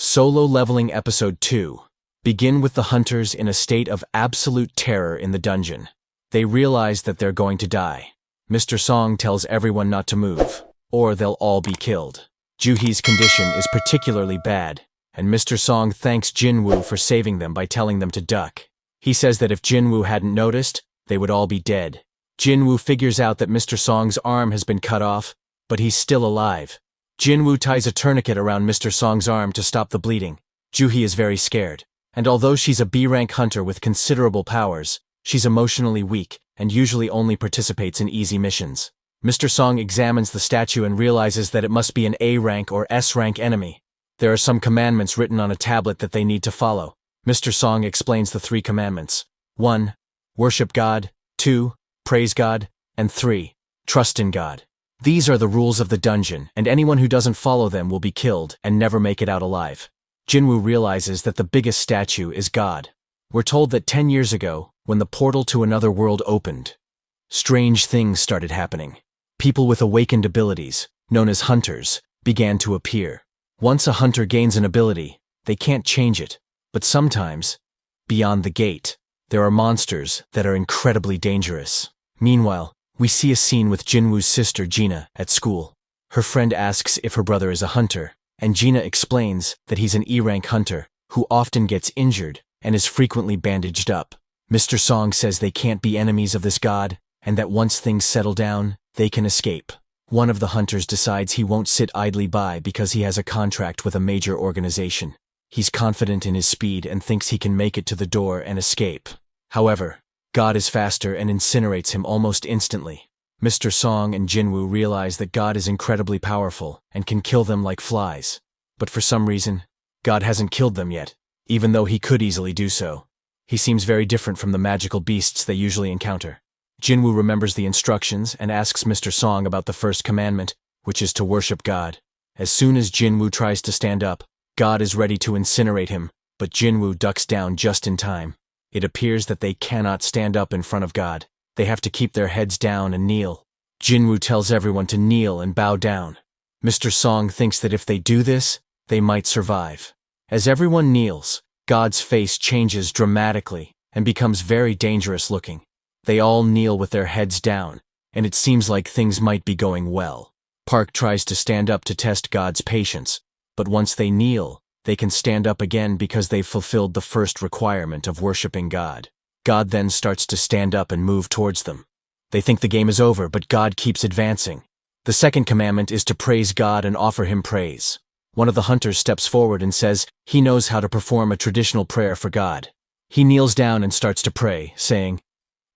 Solo Leveling Episode 2. Begin with the hunters in a state of absolute terror in the dungeon. They realize that they're going to die. Mr. Song tells everyone not to move, or they'll all be killed. Juhi's condition is particularly bad, and Mr. Song thanks Jin-Woo for saving them by telling them to duck. He says that if Jin-Woo hadn't noticed, they would all be dead. Jin-Woo figures out that Mr. Song's arm has been cut off, but he's still alive. Jin-Woo ties a tourniquet around Mr. Song's arm to stop the bleeding. Juhi is very scared, and although she's a B-rank hunter with considerable powers, she's emotionally weak and usually only participates in easy missions. Mr. Song examines the statue and realizes that it must be an A-rank or S-rank enemy. There are some commandments written on a tablet that they need to follow. Mr. Song explains the 3 commandments. 1. Worship God. 2. Praise God. And 3. Trust in God. These are the rules of the dungeon, and anyone who doesn't follow them will be killed and never make it out alive. Jin-Woo realizes that the biggest statue is God. We're told that 10 years ago, when the portal to another world opened, strange things started happening. People with awakened abilities, known as hunters, began to appear. Once a hunter gains an ability, they can't change it, but sometimes, beyond the gate, there are monsters that are incredibly dangerous. Meanwhile, we see a scene with Jin-Woo's sister Gina at school. Her friend asks if her brother is a hunter, and Gina explains that he's an E-rank hunter who often gets injured and is frequently bandaged up. Mr. Song says they can't be enemies of this god, and that once things settle down, they can escape. One of the hunters decides he won't sit idly by because he has a contract with a major organization. He's confident in his speed and thinks he can make it to the door and escape. However, God is faster and incinerates him almost instantly. Mr. Song and Jin-Woo realize that God is incredibly powerful and can kill them like flies. But for some reason, God hasn't killed them yet, even though he could easily do so. He seems very different from the magical beasts they usually encounter. Jin-Woo remembers the instructions and asks Mr. Song about the first commandment, which is to worship God. As soon as Jin-Woo tries to stand up, God is ready to incinerate him, but Jin-Woo ducks down just in time. It appears that they cannot stand up in front of God. They have to keep their heads down and kneel. Jin-Woo tells everyone to kneel and bow down. Mr. Song thinks that if they do this, they might survive. As everyone kneels, God's face changes dramatically and becomes very dangerous looking. They all kneel with their heads down, and it seems like things might be going well. Park tries to stand up to test God's patience, but once they kneel, they can stand up again because they've fulfilled the first requirement of worshiping God. God then starts to stand up and move towards them. They think the game is over, but God keeps advancing. The second commandment is to praise God and offer him praise. One of the hunters steps forward and says he knows how to perform a traditional prayer for God. He kneels down and starts to pray, saying,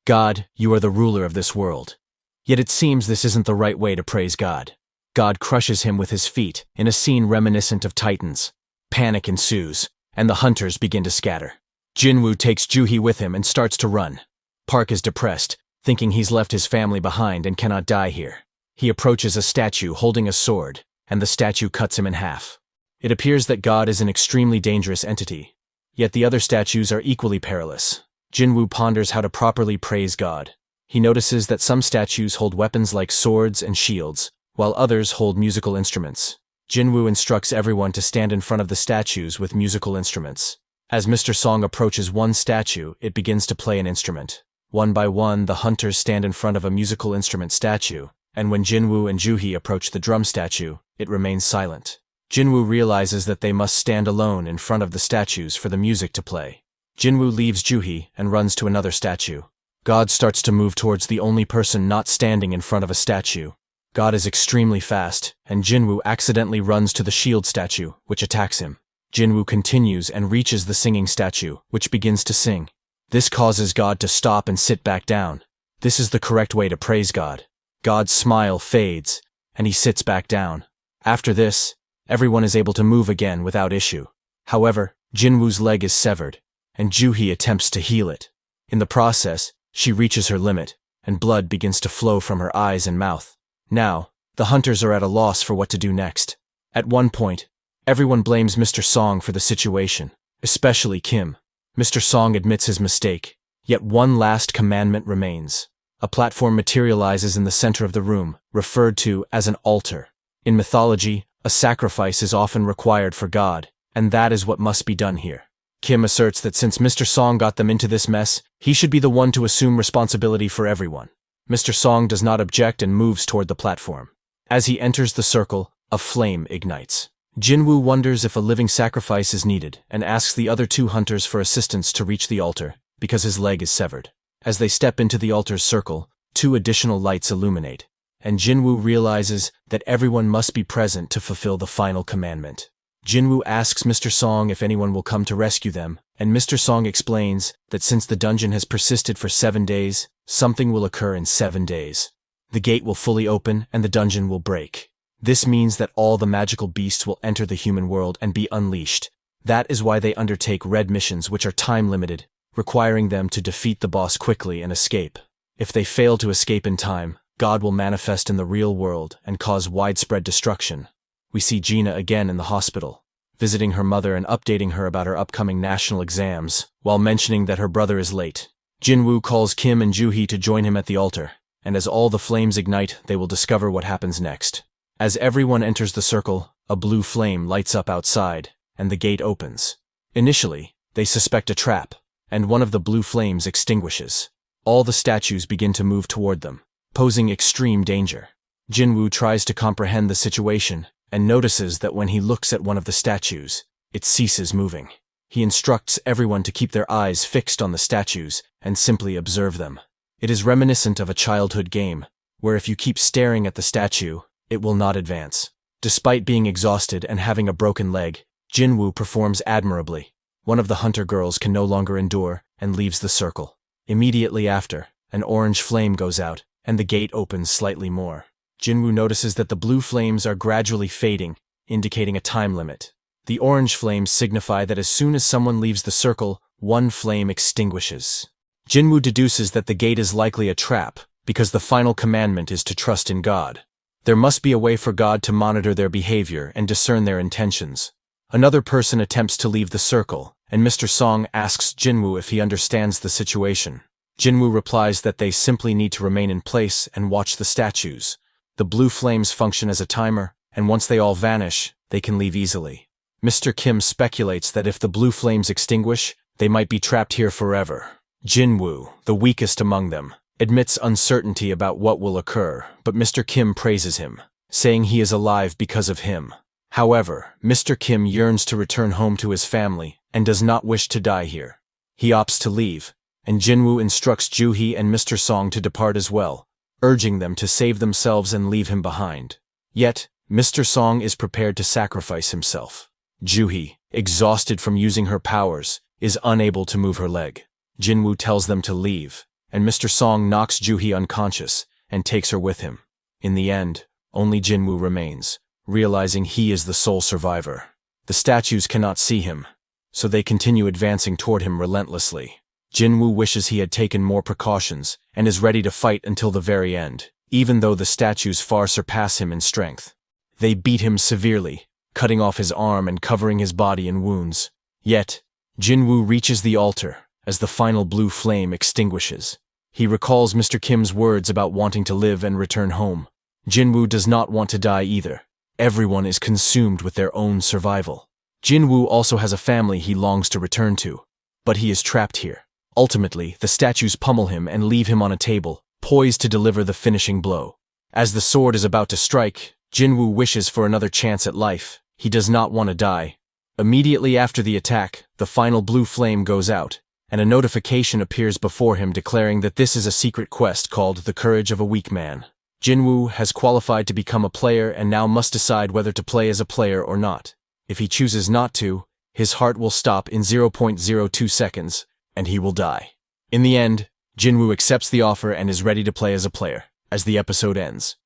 "God, you are the ruler of this world." Yet it seems this isn't the right way to praise God. God crushes him with his feet in a scene reminiscent of Titans. Panic ensues, and the hunters begin to scatter. Jin-Woo takes Juhi with him and starts to run. Park is depressed, thinking he's left his family behind and cannot die here. He approaches a statue holding a sword, and the statue cuts him in half. It appears that God is an extremely dangerous entity, yet the other statues are equally perilous. Jin-Woo ponders how to properly praise God. He notices that some statues hold weapons like swords and shields, while others hold musical instruments. Jin-Woo instructs everyone to stand in front of the statues with musical instruments. As Mr. Song approaches one statue, it begins to play an instrument. One by one, the hunters stand in front of a musical instrument statue, and when Jin-Woo and Juhi approach the drum statue, it remains silent. Jin-Woo realizes that they must stand alone in front of the statues for the music to play. Jin-Woo leaves Juhi and runs to another statue. God starts to move towards the only person not standing in front of a statue. God is extremely fast, and Jin-Woo accidentally runs to the shield statue, which attacks him. Jin-Woo continues and reaches the singing statue, which begins to sing. This causes God to stop and sit back down. This is the correct way to praise God. God's smile fades, and he sits back down. After this, everyone is able to move again without issue. However, Jin-Woo's leg is severed, and Juhi attempts to heal it. In the process, she reaches her limit, and blood begins to flow from her eyes and mouth. Now, the hunters are at a loss for what to do next. At one point, everyone blames Mr. Song for the situation, especially Kim. Mr. Song admits his mistake, yet one last commandment remains. A platform materializes in the center of the room, referred to as an altar. In mythology, a sacrifice is often required for God, and that is what must be done here. Kim asserts that since Mr. Song got them into this mess, he should be the one to assume responsibility for everyone. Mr. Song does not object and moves toward the platform. As he enters the circle, a flame ignites. Jin-Woo wonders if a living sacrifice is needed and asks the other two hunters for assistance to reach the altar, because his leg is severed. As they step into the altar's circle, 2 additional lights illuminate, and Jin-Woo realizes that everyone must be present to fulfill the final commandment. Jin-Woo asks Mr. Song if anyone will come to rescue them, and Mr. Song explains that since the dungeon has persisted for 7 days, something will occur in 7 days. The gate will fully open and the dungeon will break. This means that all the magical beasts will enter the human world and be unleashed. That is why they undertake red missions which are time-limited, requiring them to defeat the boss quickly and escape. If they fail to escape in time, God will manifest in the real world and cause widespread destruction. We see Gina again in the hospital, visiting her mother and updating her about her upcoming national exams, while mentioning that her brother is late. Jin-Woo calls Kim and Joo-hee to join him at the altar, and as all the flames ignite, they will discover what happens next. As everyone enters the circle, a blue flame lights up outside, and the gate opens. Initially, they suspect a trap, and one of the blue flames extinguishes. All the statues begin to move toward them, posing extreme danger. Jin-Woo tries to comprehend the situation, and notices that when he looks at one of the statues, it ceases moving. He instructs everyone to keep their eyes fixed on the statues and simply observe them. It is reminiscent of a childhood game, where if you keep staring at the statue, it will not advance. Despite being exhausted and having a broken leg, Jin-Woo performs admirably. One of the hunter girls can no longer endure and leaves the circle. Immediately after, an orange flame goes out, and the gate opens slightly more. Jin-Woo notices that the blue flames are gradually fading, indicating a time limit. The orange flames signify that as soon as someone leaves the circle, one flame extinguishes. Jin-Woo deduces that the gate is likely a trap, because the final commandment is to trust in God. There must be a way for God to monitor their behavior and discern their intentions. Another person attempts to leave the circle, and Mr. Song asks Jin-Woo if he understands the situation. Jin-Woo replies that they simply need to remain in place and watch the statues. The blue flames function as a timer, and once they all vanish, they can leave easily. Mr. Kim speculates that if the blue flames extinguish, they might be trapped here forever. Jin-Woo, the weakest among them, admits uncertainty about what will occur, but Mr. Kim praises him, saying he is alive because of him. However, Mr. Kim yearns to return home to his family and does not wish to die here. He opts to leave, and Jin-Woo instructs Joo-hee and Mr. Song to depart as well, urging them to save themselves and leave him behind. Yet, Mr. Song is prepared to sacrifice himself. Joo-hee, exhausted from using her powers, is unable to move her leg. Jin-Woo tells them to leave, and Mr. Song knocks Joo-hee unconscious and takes her with him. In the end, only Jin-Woo remains, realizing he is the sole survivor. The statues cannot see him, so they continue advancing toward him relentlessly. Jin-Woo wishes he had taken more precautions and is ready to fight until the very end, even though the statues far surpass him in strength. They beat him severely, cutting off his arm and covering his body in wounds. Yet, Jin-Woo reaches the altar as the final blue flame extinguishes. He recalls Mr. Kim's words about wanting to live and return home. Jin-Woo does not want to die either. Everyone is consumed with their own survival. Jin-Woo also has a family he longs to return to, but he is trapped here. Ultimately, the statues pummel him and leave him on a table, poised to deliver the finishing blow. As the sword is about to strike, Jin-Woo wishes for another chance at life. He does not want to die. Immediately after the attack, the final blue flame goes out, and a notification appears before him declaring that this is a secret quest called The Courage of a Weak Man. Jin-Woo has qualified to become a player and now must decide whether to play as a player or not. If he chooses not to, his heart will stop in 0.02 seconds, and he will die. In the end, Jin-Woo accepts the offer and is ready to play as a player. As the episode ends,